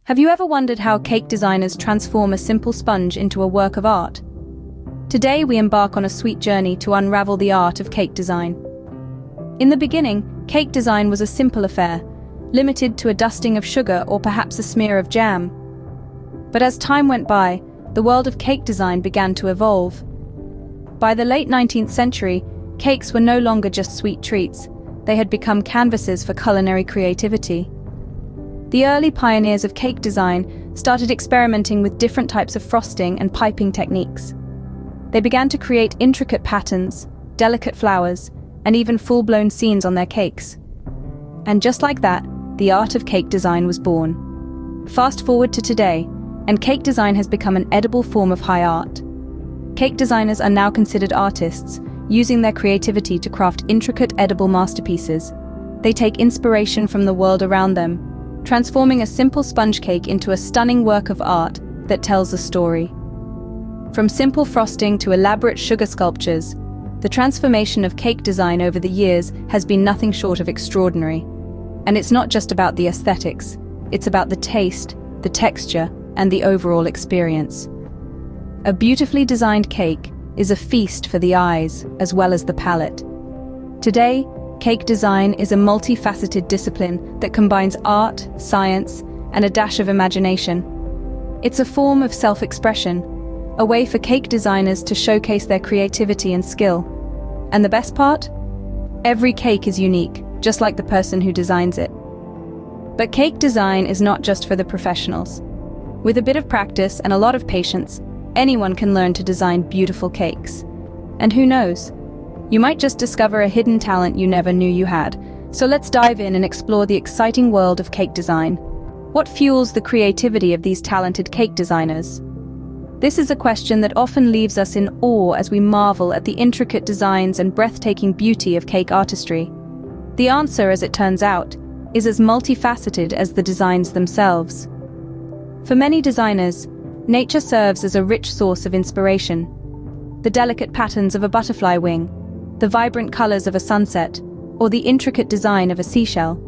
Have you ever wondered how cake designers transform a simple sponge into a work of art? Today we embark on a sweet journey to unravel the art of cake design. In the beginning, cake design was a simple affair, limited to a dusting of sugar or perhaps a smear of jam. But as time went by, the world of cake design began to evolve. By the late 19th century, cakes were no longer just sweet treats. They had become canvases for culinary creativity. The early pioneers of cake design started experimenting with different types of frosting and piping techniques. They began to create intricate patterns, delicate flowers, and even full-blown scenes on their cakes. And just like that, the art of cake design was born. Fast forward to today, and cake design has become an edible form of high art. Cake designers are now considered artists, using their creativity to craft intricate edible masterpieces. They take inspiration from the world around them, transforming a simple sponge cake into a stunning work of art that tells a story. From simple frosting to elaborate sugar sculptures, the transformation of cake design over the years has been nothing short of extraordinary. And it's not just about the aesthetics, it's about the taste, the texture, and the overall experience. A beautifully designed cake is a feast for the eyes as well as the palate. Today, cake design is a multifaceted discipline that combines art, science, and a dash of imagination. It's a form of self-expression, a way for cake designers to showcase their creativity and skill. And the best part? Every cake is unique, just like the person who designs it. But cake design is not just for the professionals. With a bit of practice and a lot of patience, anyone can learn to design beautiful cakes. And who knows? You might just discover a hidden talent you never knew you had. So let's dive in and explore the exciting world of cake design. What fuels the creativity of these talented cake designers? This is a question that often leaves us in awe as we marvel at the intricate designs and breathtaking beauty of cake artistry. The answer, as it turns out, is as multifaceted as the designs themselves. For many designers, nature serves as a rich source of inspiration. The delicate patterns of a butterfly wing, the vibrant colors of a sunset, or the intricate design of a seashell.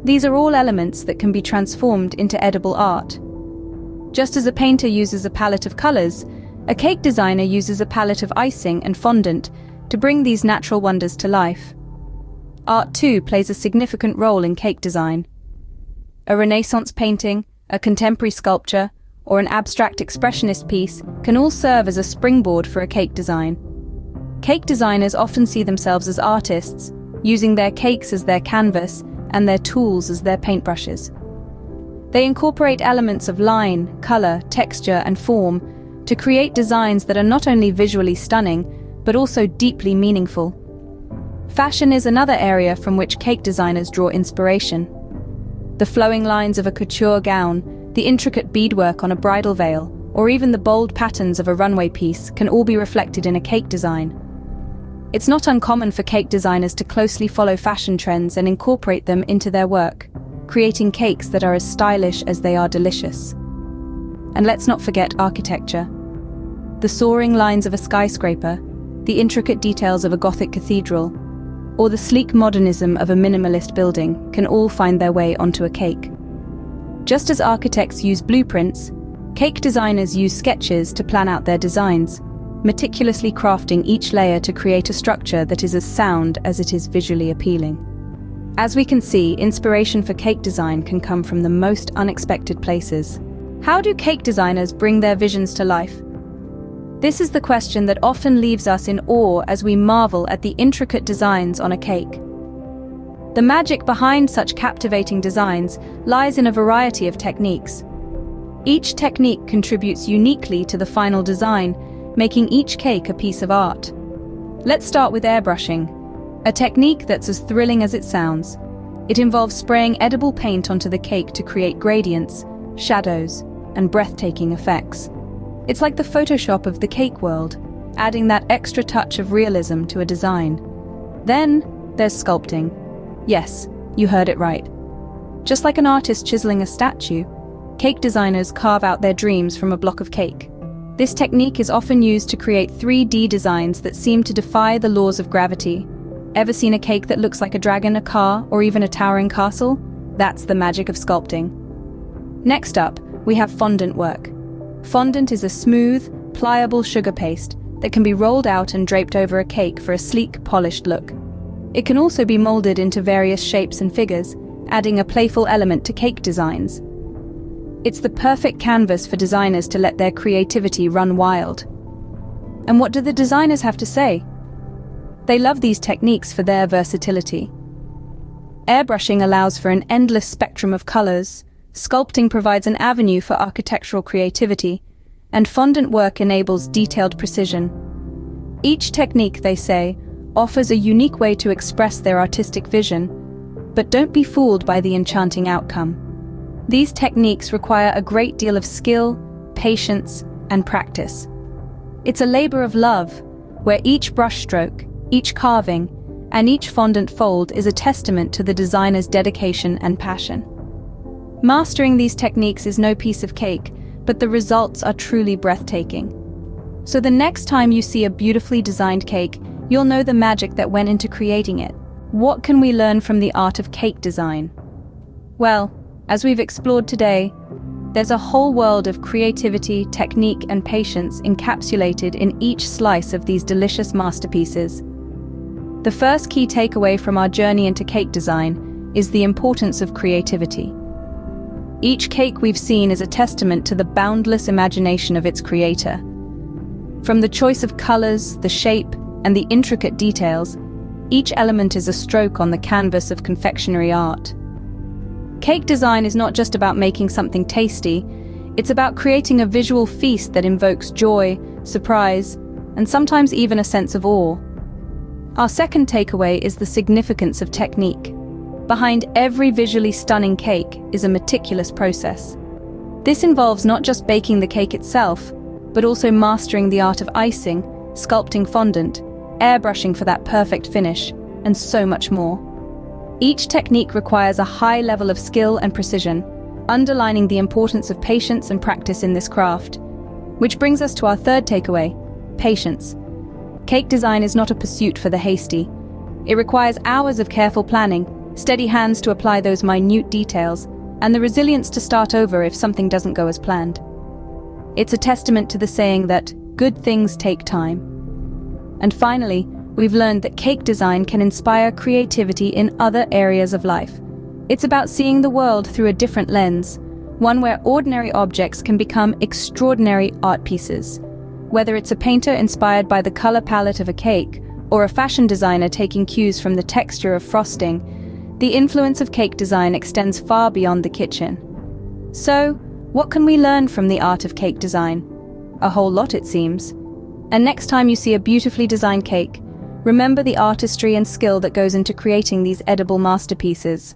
These are all elements that can be transformed into edible art. Just as a painter uses a palette of colors, a cake designer uses a palette of icing and fondant to bring these natural wonders to life. Art, too, plays a significant role in cake design. A Renaissance painting, a contemporary sculpture, or an abstract expressionist piece can all serve as a springboard for a cake design. Cake designers often see themselves as artists, using their cakes as their canvas and their tools as their paintbrushes. They incorporate elements of line, color, texture, and form to create designs that are not only visually stunning, but also deeply meaningful. Fashion is another area from which cake designers draw inspiration. The flowing lines of a couture gown, the intricate beadwork on a bridal veil, or even the bold patterns of a runway piece can all be reflected in a cake design. It's not uncommon for cake designers to closely follow fashion trends and incorporate them into their work, creating cakes that are as stylish as they are delicious. And let's not forget architecture. The soaring lines of a skyscraper, the intricate details of a Gothic cathedral, or the sleek modernism of a minimalist building can all find their way onto a cake. Just as architects use blueprints, cake designers use sketches to plan out their designs, meticulously crafting each layer to create a structure that is as sound as it is visually appealing. As we can see, inspiration for cake design can come from the most unexpected places. How do cake designers bring their visions to life? This is the question that often leaves us in awe as we marvel at the intricate designs on a cake. The magic behind such captivating designs lies in a variety of techniques. Each technique contributes uniquely to the final design, making each cake a piece of art. Let's start with airbrushing, a technique that's as thrilling as it sounds. It involves spraying edible paint onto the cake to create gradients, shadows, and breathtaking effects. It's like the Photoshop of the cake world, adding that extra touch of realism to a design. Then there's sculpting. Yes, you heard it right. Just like an artist chiseling a statue, cake designers carve out their dreams from a block of cake. This technique is often used to create 3D designs that seem to defy the laws of gravity. Ever seen a cake that looks like a dragon, a car, or even a towering castle? That's the magic of sculpting. Next up, we have fondant work. Fondant is a smooth, pliable sugar paste that can be rolled out and draped over a cake for a sleek, polished look. It can also be molded into various shapes and figures, adding a playful element to cake designs. It's the perfect canvas for designers to let their creativity run wild. And what do the designers have to say? They love these techniques for their versatility. Airbrushing allows for an endless spectrum of colors, sculpting provides an avenue for architectural creativity, and fondant work enables detailed precision. Each technique, they say, offers a unique way to express their artistic vision, but don't be fooled by the enchanting outcome. These techniques require a great deal of skill, patience, and practice. It's a labor of love, where each brushstroke, each carving, and each fondant fold is a testament to the designer's dedication and passion. Mastering these techniques is no piece of cake, but the results are truly breathtaking. So the next time you see a beautifully designed cake, you'll know the magic that went into creating it. What can we learn from the art of cake design? Well, as we've explored today, there's a whole world of creativity, technique, and patience encapsulated in each slice of these delicious masterpieces. The first key takeaway from our journey into cake design is the importance of creativity. Each cake we've seen is a testament to the boundless imagination of its creator. From the choice of colors, the shape, and the intricate details, each element is a stroke on the canvas of confectionery art. Cake design is not just about making something tasty, it's about creating a visual feast that invokes joy, surprise, and sometimes even a sense of awe. Our second takeaway is the significance of technique. Behind every visually stunning cake is a meticulous process. This involves not just baking the cake itself, but also mastering the art of icing, sculpting fondant, airbrushing for that perfect finish, and so much more. Each technique requires a high level of skill and precision, underlining the importance of patience and practice in this craft. Which brings us to our third takeaway: patience. Cake design is not a pursuit for the hasty. It requires hours of careful planning, steady hands to apply those minute details, and the resilience to start over if something doesn't go as planned. It's a testament to the saying that good things take time. And finally, we've learned that cake design can inspire creativity in other areas of life. It's about seeing the world through a different lens, one where ordinary objects can become extraordinary art pieces. Whether it's a painter inspired by the color palette of a cake, or a fashion designer taking cues from the texture of frosting, the influence of cake design extends far beyond the kitchen. So, what can we learn from the art of cake design? A whole lot, it seems. And next time you see a beautifully designed cake, remember the artistry and skill that goes into creating these edible masterpieces.